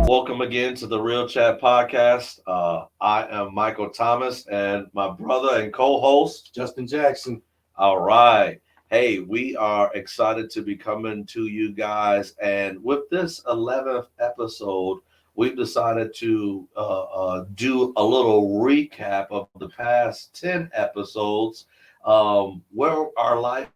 Welcome again to the Real Chat Podcast. I am Michael Thomas and my brother and co-host Justin Jackson. All right. Hey, we are excited to be coming to you guys. And with this 11th episode, we've decided to do a little recap of the past 10 episodes, where our life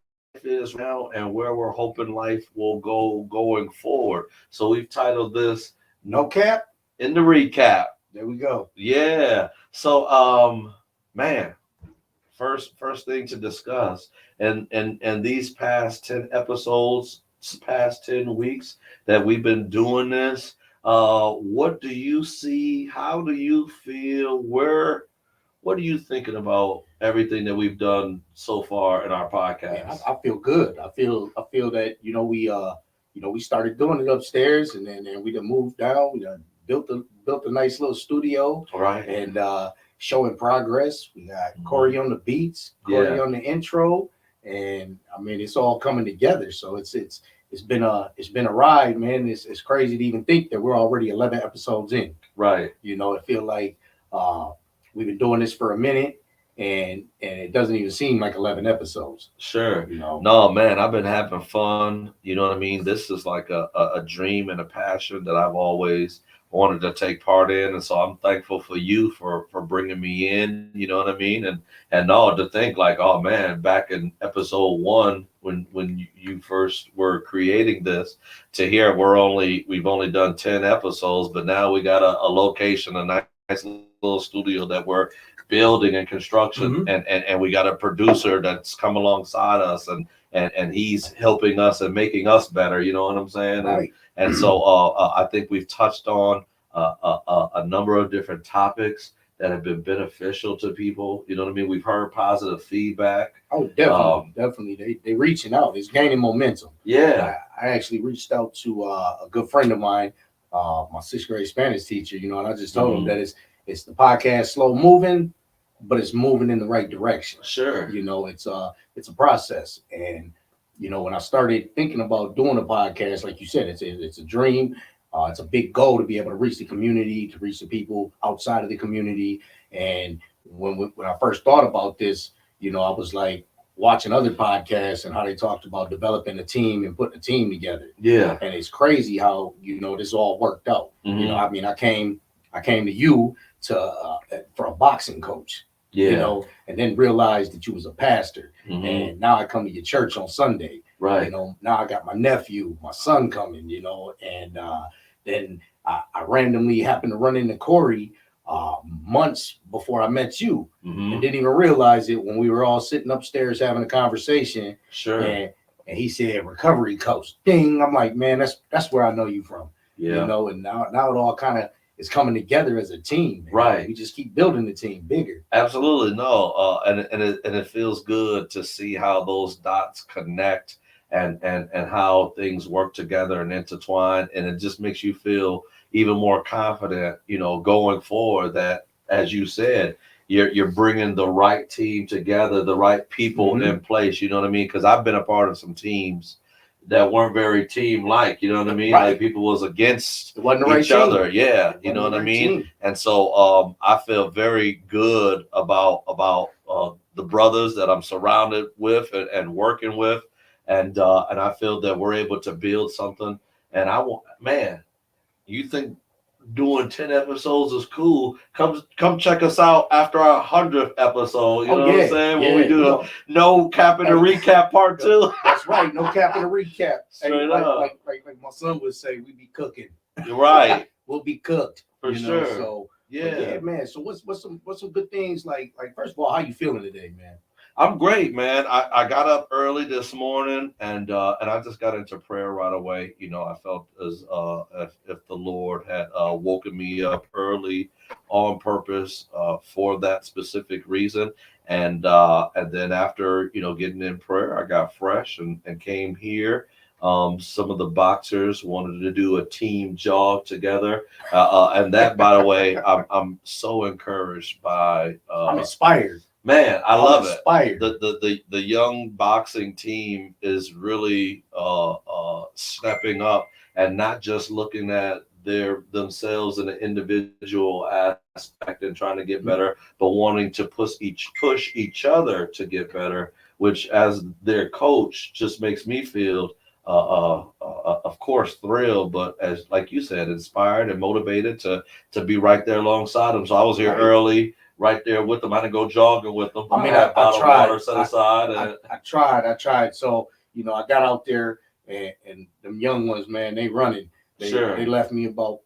is now and where we're hoping life will go going forward. So we've titled this No cap. in the recap. There we go. Yeah. So, man, first thing to discuss, and these past 10 episodes, past 10 weeks that we've been doing this, what do you see? How do you feel? What are you thinking about everything that we've done so far in our podcast? Man, I feel good. I feel that we started doing it upstairs, and then we done moved down. We done built a nice little studio, All right. and showing progress. We got Corey on the beats, Corey on the intro, and I mean it's all coming together. So it's been a ride, man. It's crazy to even think that we're already 11 episodes in. Right. You know, it feel like we've been doing this for a minute, and it doesn't even seem like 11 episodes. Sure. You know, No, man, I've been having fun. You know what I mean? This is like a dream and a passion that I've always wanted to take part in. And so I'm thankful for you for bringing me in, you know what I mean? And no, to think like, oh man, back in episode 1, when you first were creating this, to here we've only done 10 episodes, but now we got a location, a nice little studio that we're building and construction, and we got a producer that's come alongside us, and he's helping us and making us better, you know what I'm saying? right? And so I think we've touched on a number of different topics that have been beneficial to people, you know what I mean? We've heard positive feedback. Oh, definitely. They reaching out. It's gaining momentum. Yeah. I actually reached out to a good friend of mine, my 6th grade Spanish teacher, you know, and I just told him that it's the podcast slow moving, but it's moving in the right direction. Sure. You know, it's a process. And, you know, when I started thinking about doing a podcast, like you said, it's a dream. It's a big goal to be able to reach the community, to reach the people outside of the community. And when I first thought about this, you know, I was like watching other podcasts and how they talked about developing a team and putting a team together. Yeah. And it's crazy how, you know, this all worked out. Mhm. You know, I mean, I came to you for a boxing coach. Yeah. You know, and then realized that you was a pastor. Mhm. And now I come to your church on Sunday. Right. You know, now I got my nephew, my son coming, you know, and then I randomly happened to run into Corey months before I met you, Mhm. and didn't even realize it when we were all sitting upstairs having a conversation. Sure. And he said recovery coach. Ding! I'm like, man, that's where I know you from. Yeah. You know, and now it all kind of is coming together as a team. Man. Right. We just keep building the team bigger. Absolutely. No. And it feels good to see how those dots connect and how things work together and intertwine. And it just makes you feel even more confident, you know, going forward that, as you said, you're bringing the right team together, the right people in place. You know what I mean? Because I've been a part of some teams that weren't very team-like. You know what I mean? Right. Like people was against It wasn't the right each other. team. Yeah. It You know wasn't what I the right mean? team. And so I feel very good about the brothers that I'm surrounded with and working with, and I feel that we're able to build something. And I want, man, you think doing 10 episodes is cool? Come check us out after our 100th episode. You know what I'm saying? When we do you no cap and a recap part 2. That's right. No cap in a recap. Straight like, up. like my son would say, we be cooking. Right. We'll be cooked. For you know? sure. So Yeah. man. So what's some good things like first of all, how you feeling today, man? I'm great, man. I got up early this morning and I just got into prayer right away. You know, I felt as if the Lord had woken me up early on purpose for that specific reason. And then after, you know, getting in prayer, I got fresh and came here. Some of the boxers wanted to do a team jog together, and that, by the way, I'm so encouraged by. I'm inspired. Man, I love it. Inspired. The young boxing team is really stepping up and not just looking at their themselves in an individual aspect and trying to get better, but wanting to push each other to get better, which as their coach just makes me feel of course thrilled, but as like you said, inspired and motivated to be right there alongside them. So I was here Right. early, right there with them. I didn't go jogging with them. I mean, had I a bottle of tried. water set aside. And I tried. So, I got out there and them young ones, man, they running. Sure. They left me about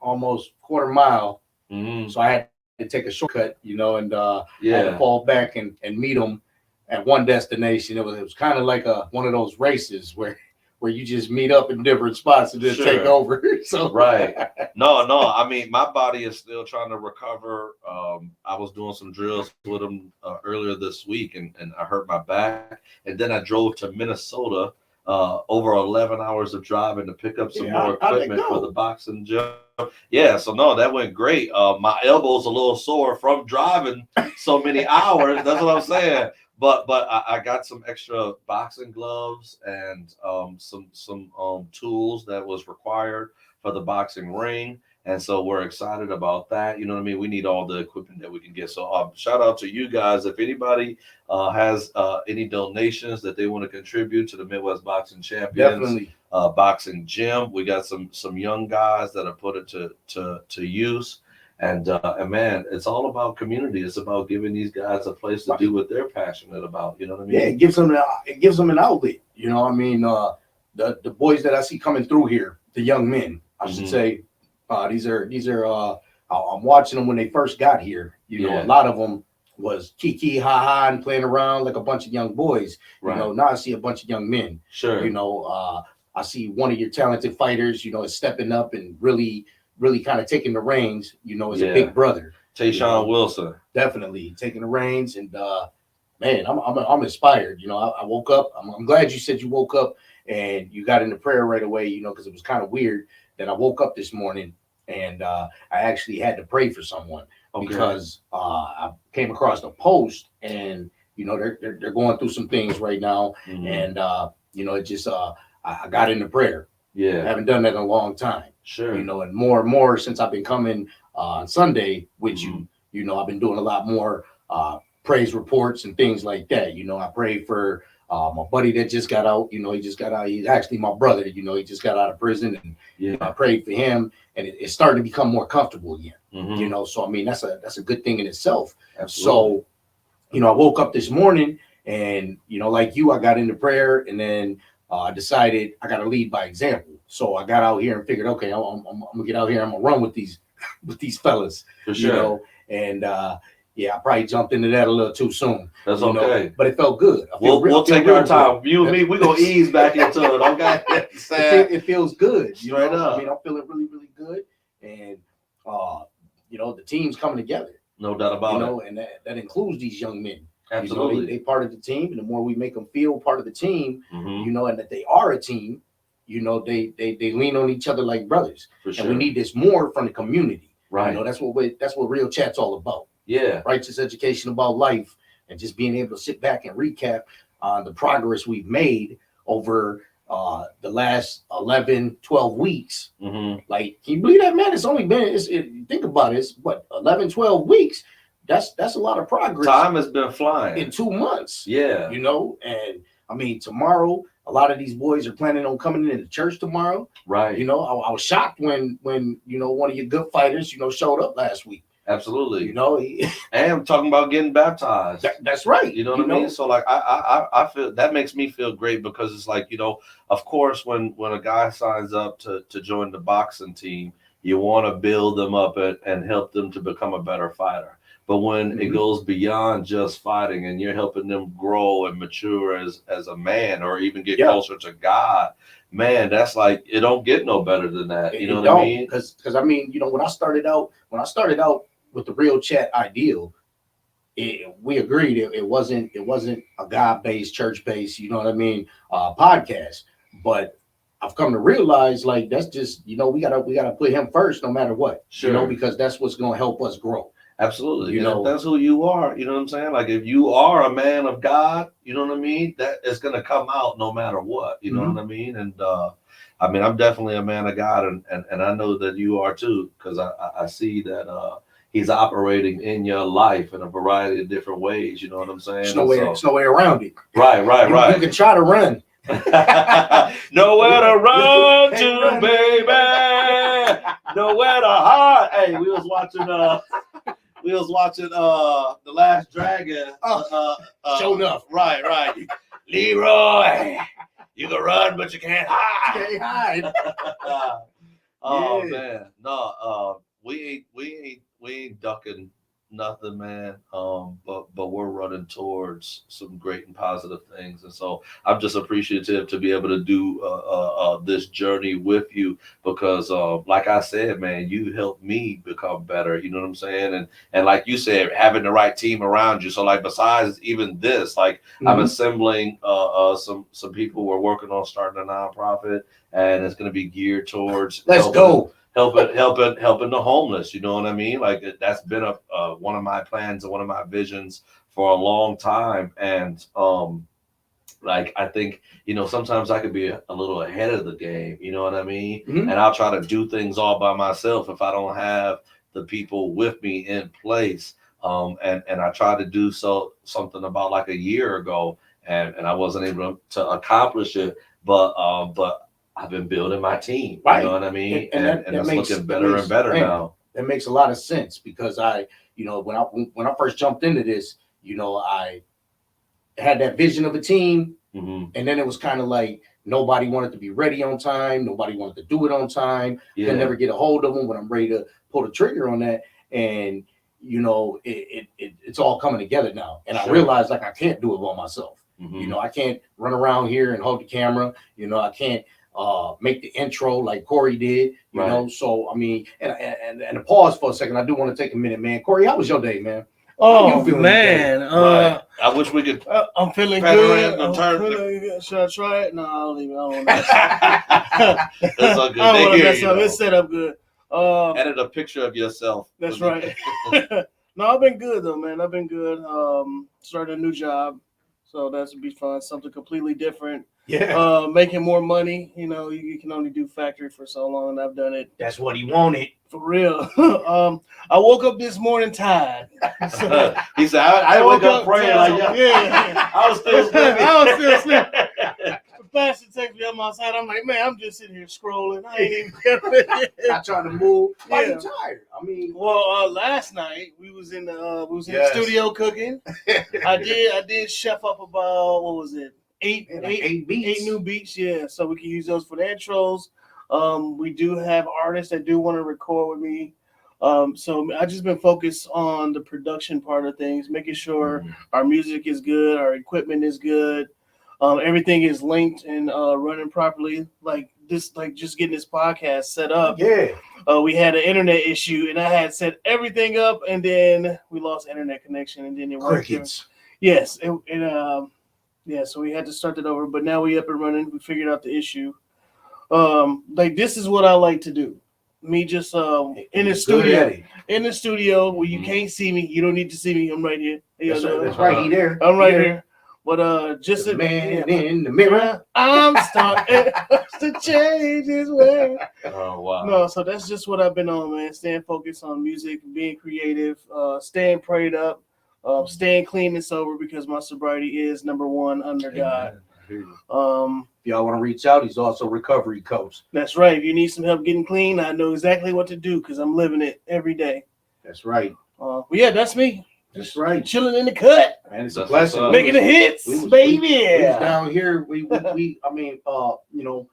almost quarter mile. Mhm. So I had to take a shortcut, and I had Yeah. to fall back and meet them at one destination. It was kind of like one of those races where you just meet up in different spots and then Sure. take over. So Right. No. I mean, my body is still trying to recover. I was doing some drills with them earlier this week, and I hurt my back. And then I drove to Minnesota, over 11 hours of driving to pick up some more how'd that equipment for go? the boxing gym. Yeah, so no, that went great. My elbow's a little sore from driving so many hours. That's what I'm saying. But I got some extra boxing gloves and some tools that was required for the boxing ring, and so we're excited about that. You know what I mean? We need all the equipment that we can get. So shout out to you guys. If anybody has any donations that they want to contribute to the Midwest Boxing Champions Definitely. boxing gym, we got some young guys that have put it to use. And man, it's all about community. It's about giving these guys a place to do what they're passionate about. You know what I mean? Yeah, it gives them an outlet. I mean, the boys that I see coming through here, the young men, I should say, these are I'm watching them when they first got here. A lot of them was kiki ha ha and playing around like a bunch of young boys. Right. Now I see a bunch of young men. Sure. I see one of your talented fighters, is stepping up and really kind of taking the reins, as a big brother. Tayshawn Wilson. Definitely taking the reins. And man, I'm inspired. I woke up. I'm glad you said you woke up and you got into prayer right away, because it was kind of weird that I woke up this morning and I actually had to pray for someone because I came across a post and, they're going through some things right now. And, it just, I got into prayer. Yeah. I haven't done that in a long time. Sure. And more since I've been coming on Sunday with you, I've been doing a lot more praise reports and things like that. I prayed for my buddy that just got out. He just got out. He's actually my brother. He just got out of prison, and I prayed for him, and it's starting to become more comfortable again. So I mean that's a good thing in itself. Absolutely. So I woke up this morning, and like you, I got into prayer, and then I decided I got to lead by example. So I got out here and figured, okay, I'm gonna get out here. I'm gonna run with these fellas. For sure. And I probably jumped into that a little too soon. That's okay. But it felt good. We'll take our time. You and me, we're gonna ease back into it. Okay. It feels good. Straight up. I mean, I'm feeling really, really good. And the team's coming together. No doubt about it. And that includes these young men. Absolutely. They part of the team, and the more we make them feel part of the team, and that they are a team, they lean on each other like brothers. For sure. And we need this more from the community. Right. That's what Real Chat's all about. Yeah. Righteous education about life, and just being able to sit back and recap on the progress we've made over the last 11, 12 weeks. Like, can you believe that, man? It's only been, think about it, it's what, 11, 12 weeks. That's a lot of progress. Time has been flying. In 2 months. Yeah. And I mean, tomorrow, a lot of these boys are planning on coming into church tomorrow. Right. I was shocked when one of your good fighters, showed up last week. Absolutely. And I'm talking about getting baptized. That's right. You know what I mean? So like I feel that makes me feel great because it's like, of course when a guy signs up to join the boxing team, you want to build them up and help them to become a better fighter. But when it goes beyond just fighting and you're helping them grow and mature as a man or even get closer to God, man, that's like, it don't get no better than that. You know what I mean? Because I mean, when I started out with the Real Chat ideal, we agreed it wasn't a God-based, church-based, podcast. But I've come to realize, like, that's just, we gotta put him first no matter what. Sure. Because that's what's gonna help us grow. Absolutely. If that's who you are, you know what I'm saying? Like, if you are a man of God, you know what I mean? That is going to come out no matter what, you know what I mean? And I mean, I'm definitely a man of God, and I know that you are too, because I see that he's operating in your life in a variety of different ways. You know what I'm saying? There's no way around it. Right. You can try to run. Nowhere to run to, baby. Nowhere to hide. Hey, we was watching The Last Dragon. Sure enough. Right. Leroy, you can run, but you can't hide. Can't hide. Oh Yeah. man, no, we ain't ducking nothing, man. But we're running towards some great and positive things, and so I'm just appreciative to be able to do this journey with you because, like I said, man, you helped me become better. You know what I'm saying? And like you said, having the right team around you. So like besides even this, like I'm assembling some people who are working on starting a nonprofit, and it's going to be geared towards helping the homeless. You know what I mean? Like that's been one of my plans and one of my visions for a long time. And like I think, you know, sometimes I could be a little ahead of the game. You know what I mean? And I'll try to do things all by myself if I don't have the people with me in place. And I tried to do something about like a year ago, and I wasn't able to accomplish it. But I've been building my team. Right. You know what I mean? And And it's looking better and better now. That makes a lot of sense because when I first jumped into this, you know, I had that vision of a team, and then it was kind of like nobody wanted to be ready on time. Nobody wanted to do it on time. Yeah. I never get a hold of them when I'm ready to pull the trigger on that. And, you know, it's all coming together now. And I realized like I can't do it by myself. You know, I can't run around here and hold the camera. You know, I can't make the intro like Corey did, you know. So I mean, and to pause for a second, I do want to take a minute, man. Corey, how was your day, man? Oh man, I wish we could. I'm feeling good. Should I try it? No, I don't even. I don't know. It's all good. I don't want to mess up. It's set up good. Edit a picture of yourself. That's right. No, I've been good though, man. I've been good. Started a new job, so that's be fun. Something completely different. Yeah. Making more money. You know, you can only do factory for so long, and I've done it. That's what he wanted. For real. I woke up this morning tired. He said, I wake up praying like, yeah. I was still sleeping. The pastor texted me on my side. I'm like, man, I'm just sitting here scrolling. I ain't even not trying to move. Yeah. I'm tired. I mean, well, last night we was in the studio cooking. I did chef up about what was it? Eight beats. 8 new beats, yeah. So we can use those for the intros. We do have artists that do want to record with me. So I just been focused on the production part of things, making sure our music is good, our equipment is good, everything is linked and running properly. Like just getting this podcast set up. Yeah. We had an internet issue, and I had set everything up, and then we lost internet connection, and then it worked. Crickets. Yes, yeah, so we had to start that over, but now we up and running. We figured out the issue. Like this is what I like to do. Me just in the studio where you can't see me. You don't need to see me. I'm right here. That's right. He there. I'm right here. But just the man in the mirror. I'm starting to change his way. Oh wow. No, so that's just what I've been on, man. Staying focused on music, being creative, staying prayed up. Staying clean and sober because my sobriety is number one under God. If y'all want to reach out, he's also a recovery coach. That's right. If you need some help getting clean, I know exactly what to do because I'm living it every day. That's right. Well, yeah, that's me. That's right. Chilling in the cut. And it's a blessing. Making the hits, baby. We was down here. We I mean, you know,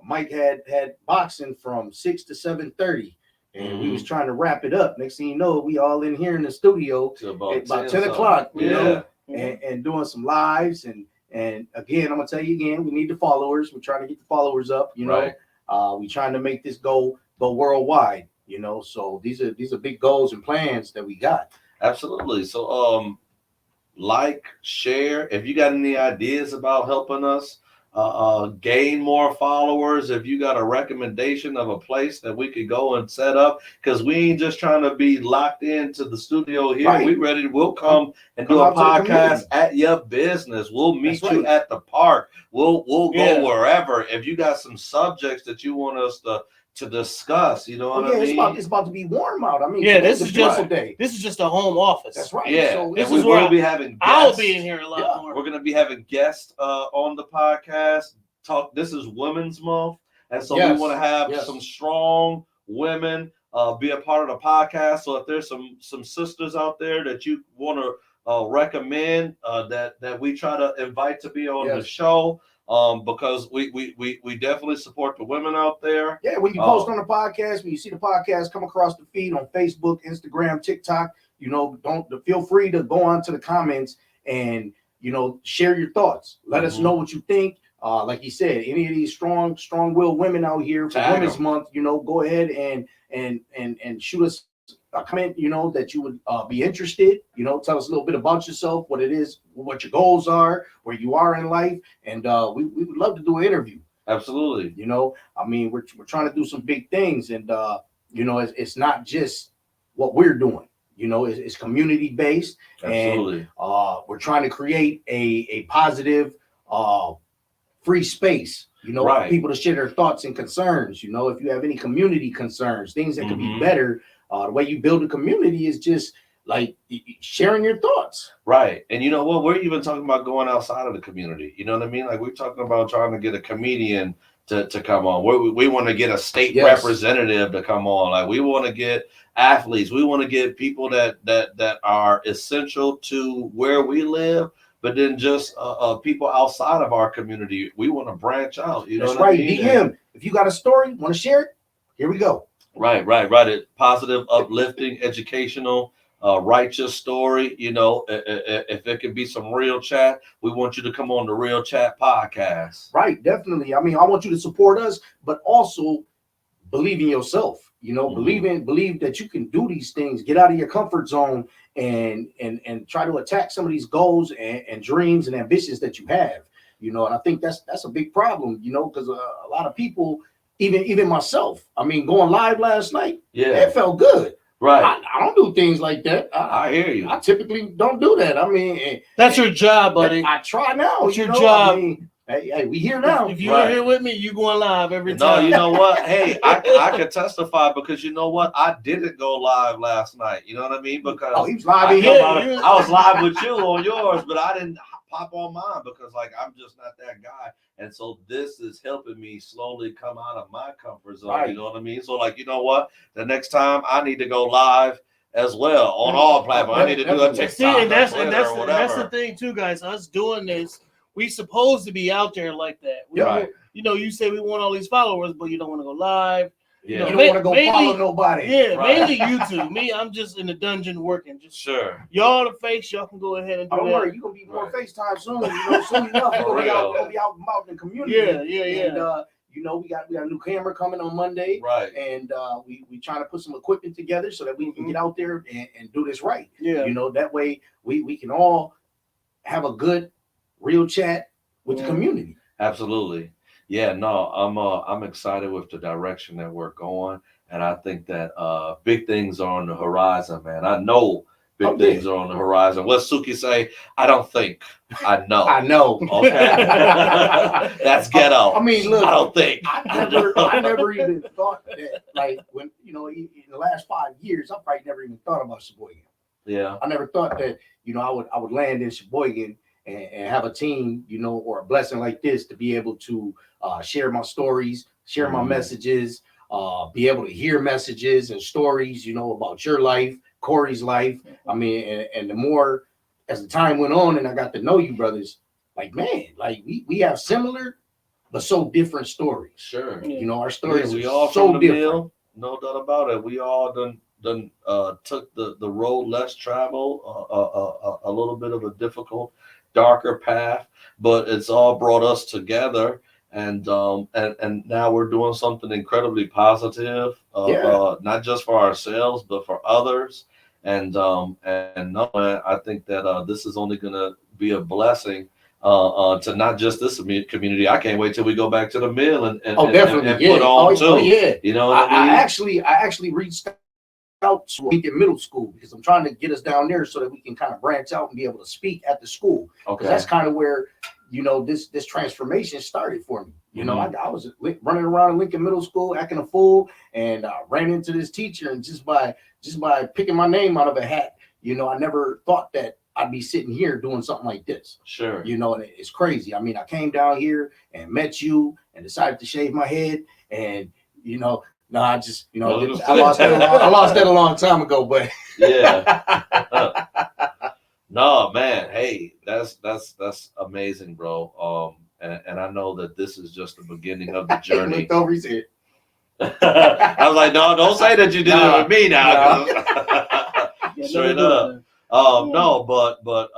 Mike had boxing from 6 to 7:30. And we was trying to wrap it up. Next thing you know, we all in here in the studio at about 10 o'clock, you know, and doing some lives. And again, I'm gonna tell you again, we need the followers. We're trying to get the followers up, you know. We're trying to make this go worldwide, you know. So these are big goals and plans that we got. Absolutely. So like, share. If you got any ideas about helping us, gain more followers, if you got a recommendation of a place that we could go and set up, because we ain't just trying to be locked into the studio here. Right. We'll come and do a podcast at your business. We'll meet you at the park. We'll go wherever. If you got some subjects that you want us to discuss, you know what I mean? It's about to be warm out. I mean, this is just a home office. That's right. Yeah, so this is where we'll be having guests. I'll be in here a lot more. We're gonna be having guests on the podcast. This is Women's Month, and so we want to have some strong women be a part of the podcast. So if there's some sisters out there that you want to recommend that we try to invite to be on the show. Because we definitely support the women out there. Yeah, when you post on the podcast, when you see the podcast come across the feed on Facebook, Instagram, TikTok, feel free to go on to the comments and share your thoughts. Let us know what you think. Like you said, any of these strong-willed women out here for Women's Month, go ahead and shoot us a comment, that you would be interested. Tell us a little bit about yourself, what it is, what your goals are, where you are in life, and we would love to do an interview. Absolutely. I mean, we're trying to do some big things, and it's not just what we're doing. It's community based. Absolutely. And we're trying to create a positive, free space. For people to share their thoughts and concerns. If you have any community concerns, things that could be better. The way you build a community is just like sharing your thoughts. Right. And you know what? We're even talking about going outside of the community. You know what I mean? Like we're talking about trying to get a comedian to come on. We want to get a state representative to come on. Like we want to get athletes. We want to get people that are essential to where we live. But then just people outside of our community, we want to branch out. That's right. DM. If you got a story, want to share it? Here we go. Right. It positive, uplifting, educational, righteous story. If it can be some real chat, we want you to come on the Real Chat podcast. Right, definitely. I mean, I want you to support us, but also believe in yourself. Believe that you can do these things. Get out of your comfort zone and try to attack some of these goals and dreams and ambitions that you have. And I think that's a big problem. Because a lot of people. Even myself. I mean, going live last night, it felt good. Right. I don't do things like that. I hear you. I typically don't do that. I mean, that's your job, buddy. I try now. It's your job. I mean, hey, we here now. If you're here with me, you going live every time. No, you know what? Hey, I can testify because you know what? I didn't go live last night. You know what I mean? Because he was live. I was live with you on yours, but I didn't pop on mine because I'm just not that guy. And so this is helping me slowly come out of my comfort zone. Right. You know what I mean? So you know what? The next time I need to go live as well on all platforms. I need to do a TikTok. See, and that's the thing too, guys. Us doing this, we supposed to be out there like that. You say we want all these followers, but you don't want to go live. Yeah. You don't want to go follow nobody. Yeah, mainly YouTube. Me, I'm just in the dungeon working. Just y'all the face. Y'all can go ahead and do that. Don't worry, you're gonna be more FaceTime soon. Soon enough, you're gonna be out in the community. Yeah. And we got a new camera coming on Monday. Right. And we trying to put some equipment together so that we can get out there and do this right. Yeah. That way we can all have a good real chat with the community. Absolutely. Yeah, no, I'm excited with the direction that we're going, and I think that big things are on the horizon, man. I know big things are on the horizon. What Suki say? I don't think. I know. I know. Okay, that's ghetto. I mean, look, I don't think. I never even thought that. Like when in the last 5 years, I probably never even thought about Sheboygan. Yeah. I never thought that I would land in Sheboygan and have a team, or a blessing like this to be able to share my stories, share my messages, be able to hear messages and stories, about your life, Corey's life. I mean, and the more as the time went on and I got to know you brothers, we have similar but so different stories. Sure. Our stories we are all so from the different. mill, no doubt about it. We all done took the road less traveled, a little bit of a difficult, darker path, but it's all brought us together, and now we're doing something incredibly positive, not just for ourselves but for others, and I think that this is only going to be a blessing to not just this community. I can't wait till we go back to the mill and definitely, and yeah. put on too. Yeah. You know what I mean? I actually reached out to Lincoln Middle School because I'm trying to get us down there so that we can kind of branch out and be able to speak at the school. Okay. That's kind of where, you know, this transformation started for me. You know, I was running around in Lincoln Middle School acting a fool, and ran into this teacher, and just by picking my name out of a hat, you know, I never thought that I'd be sitting here doing something like this. Sure. You know, and it's crazy. I mean, I came down here and met you and decided to shave my head, and you know, no, I just, you know, I lost that a long time ago, but yeah. No, man. Hey, that's amazing, bro. And I know that this is just the beginning of the journey. Looked over his head. I was like, no, don't say that you did it with me now. Straight up. No, but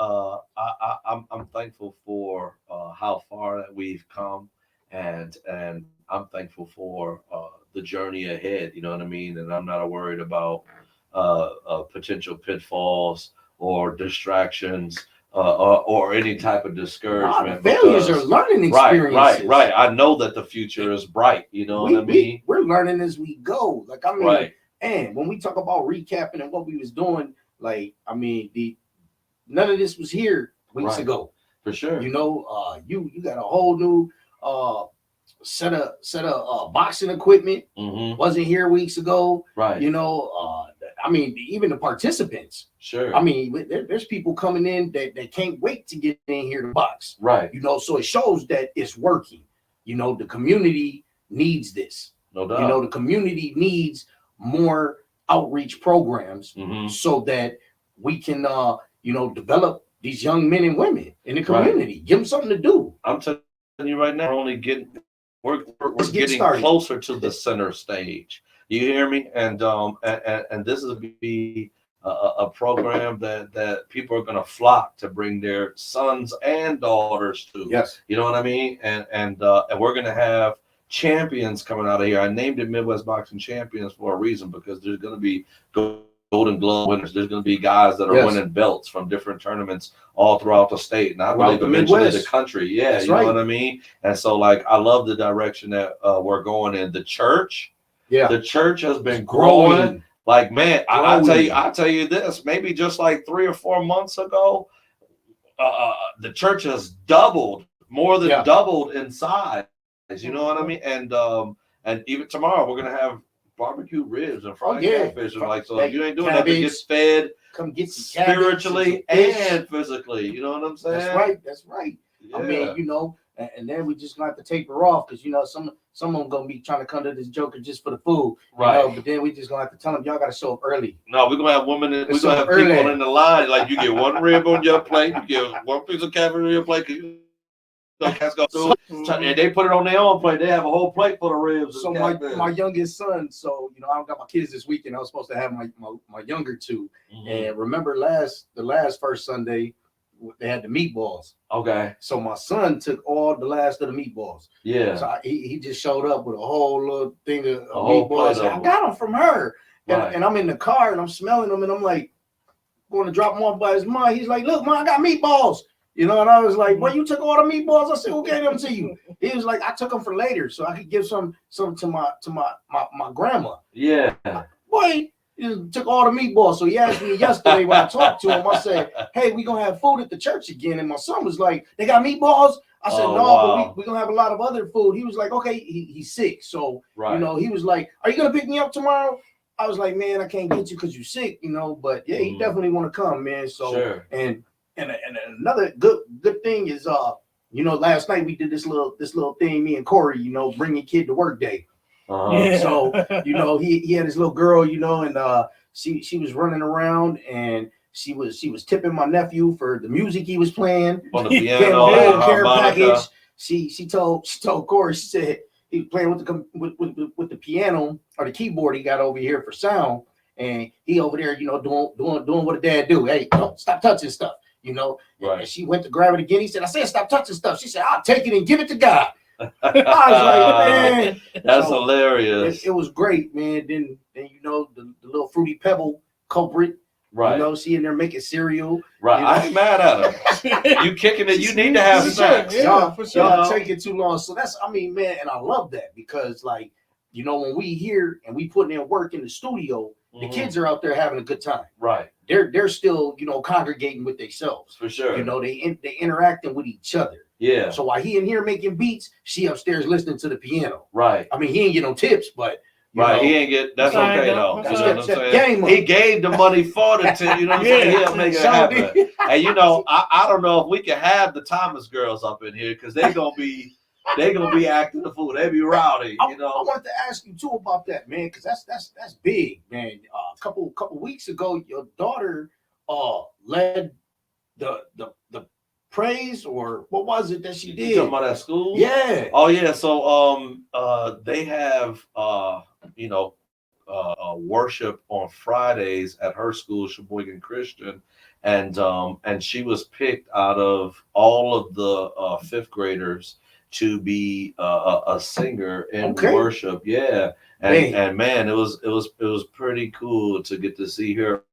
I'm thankful for how far that we've come, and I'm thankful for the journey ahead. You know what I mean? And I'm not worried about potential pitfalls or distractions or any type of discouragement. Failures are learning experiences. Right. I know that the future is bright. You know what I mean? We're learning as we go. Like, I mean, right. And when we talk about recapping and what we was doing, like, I mean, none of this was here weeks ago. For sure. You know, you got a whole new set of boxing equipment. Wasn't here weeks ago. Right. You know, I mean, even the participants. Sure. I mean, there's people coming in that can't wait to get in here to box. Right. You know, so it shows that it's working. You know, the community needs this. No doubt. You know, the community needs more outreach programs so that we can, you know, develop these young men and women in the community. Give them something to do. I'm telling you right now, we're getting closer to the center stage. You hear me? And this is be a program that people are going to flock to bring their sons and daughters to. Yes. You know what I mean? And we're going to have champions coming out of here. I named it Midwest Boxing Champions for a reason, because there's going to be Golden Glove winners. There's going to be guys that are winning belts from different tournaments all throughout the state, and I believe eventually the country. Yeah, you know what I mean? And so, like, I love the direction that we're going in. The church, the church has been growing. Like, man, I'll tell you this, maybe just like 3 or 4 months ago, the church has doubled, more than doubled in size. You know what I mean? And even tomorrow we're gonna have barbecue ribs and fried catfish. And like, so if you ain't doing that, get fed, come get spiritually and physically. You know what I'm saying? That's right. Yeah. I mean, you know, and then we just gonna have to taper off, because, you know, some of them gonna be trying to come to this joker just for the food, right? You know, but then we just gonna have to tell them, y'all gotta show up early. No, we're gonna have women. We're gonna have people in the line. Like, you get one rib on your plate, you get one piece of catfish on your plate. Cats go through, and they put it on their own plate. They have a whole plate full of ribs. So my youngest son, so, you know, I don't got my kids this weekend. I was supposed to have my younger two, and remember the last first Sunday they had the meatballs. Okay. So my son took all the last of the meatballs. Yeah. So he just showed up with a whole little thing of meatballs. I got them from her, and I'm in the car and I'm smelling them, and I'm like going to drop them off by his mom. He's like, "Look, Mom, I got meatballs." You know, and I was like, "Well, you took all the meatballs?" I said, "Who gave them to you?" He was like, "I took them for later, so I could give some to my grandma." Yeah. Boy, he took all the meatballs. So he asked me yesterday when I talked to him. I said, "Hey, we gonna have food at the church again?" And my son was like, "They got meatballs?" I said, "No, but we gonna have a lot of other food." He was like, "Okay." He's sick, so you know, he was like, "Are you gonna pick me up tomorrow?" I was like, "Man, I can't get you because you're sick, you know." But yeah, he definitely want to come, man. So And another good thing is, you know, last night we did this little thing, me and Corey, you know, bringing kid to work day. So, you know, he had his little girl, you know, and she was running around, and she was tipping my nephew for the music he was playing on the piano, care package. She told Corey, she said he was playing with the piano or the keyboard he got over here for sound, and he over there, you know, doing what a dad do. Hey, don't stop touching stuff. You know, and she went to grab it again. He said, "I said stop touching stuff." She said, "I'll take it and give it to God." I was like, "Man, that's hilarious." It was great, man. Then you know, the little Fruity Pebble culprit Right. You know, she in there making cereal. Right. You know? I ain't mad at her. You kicking it. You need to have sex. Yeah, for sure. Y'all taking too long. So that's, I mean, man, and I love that because, like, you know, when we here and we putting in work in the studio, the kids are out there having a good time. Right. They're still, you know, congregating with themselves. For sure. You know, they interacting with each other. Yeah. So while he in here making beats, she upstairs listening to the piano. Right. I mean, he ain't get no tips, but right. know, he ain't get. That's Sorry, okay though. though. You know what I'm saying? Game He gave the money for the tip. You know what I'm saying? He'll make it happen. And you know, I don't know if we can have the Thomas girls up in here because they're gonna be acting the fool. They be rowdy. You know. I wanted to ask you too about that, man, because that's big, man. A couple weeks ago, your daughter led the praise, or what was it that she did? You talking about at school? Yeah. Oh yeah. So they have worship on Fridays at her school, Sheboygan Christian, and she was picked out of all of the fifth graders to be a singer in worship. Yeah. And man, it was pretty cool to get to see her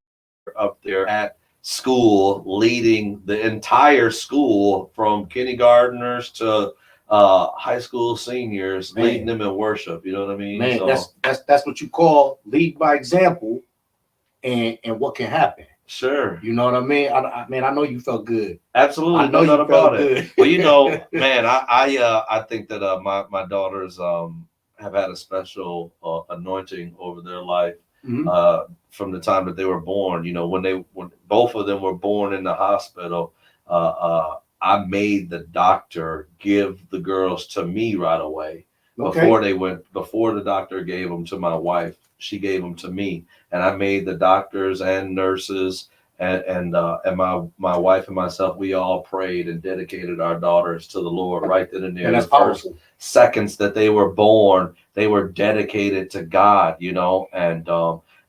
up there at school, leading the entire school from kindergartners to high school seniors, leading them in worship. You know what I mean? Man, so, that's what you call lead by example, and what can happen. Sure. You know what I mean? I know you felt good. Absolutely. I know no you doubt about felt it. good. Well, you know, man, I think that my daughters have had a special anointing over their life. Mm-hmm. From the time that they were born. You know, when both of them were born in the hospital, I made the doctor give the girls to me right away. Before the doctor gave them to my wife, she gave them to me, and I made the doctors and nurses and my wife and myself, we all prayed and dedicated our daughters to the Lord right then and there. And that's the first powerful. Seconds that they were born, they were dedicated to God, you know, and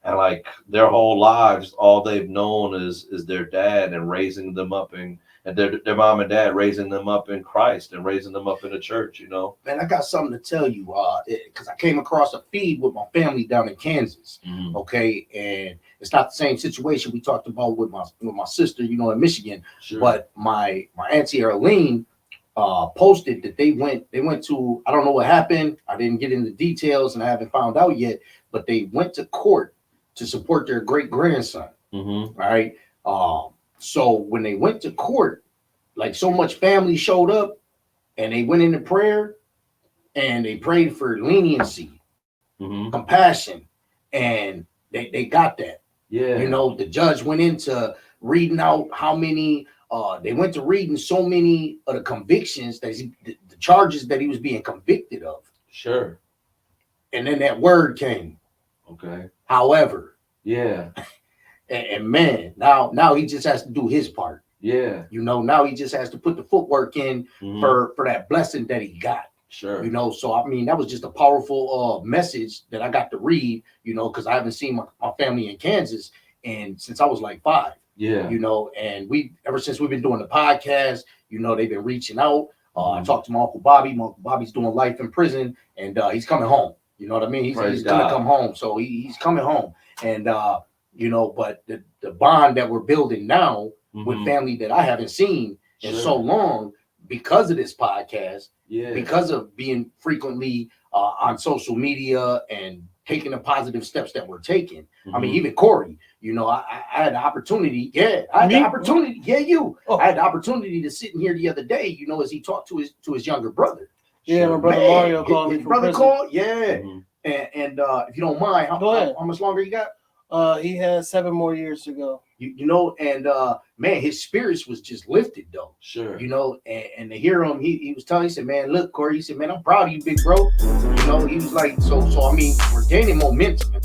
like their whole lives, all they've known is their dad and raising them up and their mom and dad raising them up in Christ and raising them up in the church, you know. Man, I got something to tell you, because I came across a feed with my family down in Kansas. Mm-hmm. Okay, and it's not the same situation we talked about with my sister, you know, in Michigan. Sure. But my auntie Arlene posted that they went to, I don't know what happened. I didn't get into details and I haven't found out yet, but they went to court to support their great grandson. Mm-hmm. Right. So when they went to court, like so much family showed up and they went into prayer and they prayed for leniency, mm-hmm. compassion, and they got that. Yeah. You know, the judge went into reading out how many, they went to reading so many of the convictions that the charges that he was being convicted of. Sure. And then that word came. Okay. However. Yeah. And man, now he just has to do his part. Yeah. You know, now he just has to put the footwork in mm-hmm. for that blessing that he got. Sure. You know, so I mean, that was just a powerful message that I got to read, you know, because I haven't seen my family in Kansas and since I was like 5. Yeah. You know, and ever since we've been doing the podcast, you know, they've been reaching out. I talked to my Uncle Bobby. My Uncle Bobby's doing life in prison and he's coming home. You know what I mean? He's gonna come home. So he's coming home. And you know, but the bond that we're building now mm-hmm. with family that I haven't seen in so long because of this podcast, because of being frequently on social media and taking the positive steps that we're taking. Mm-hmm. I mean, even Corey, you know, I had the opportunity. Yeah, I had the opportunity. Yeah, you. Oh. I had the opportunity to sit in here the other day, you know, as he talked to his younger brother. Yeah, my brother Mario called me. His brother called. Yeah. Mm-hmm. And if you don't mind, how much longer you got? He has 7 more years to go. You know, and man, his spirits was just lifted though. Sure. You know, and to hear him, he was telling, he said, man, look, Corey, he said, man, I'm proud of you, big bro. You know, he was like, so I mean, we're gaining momentum.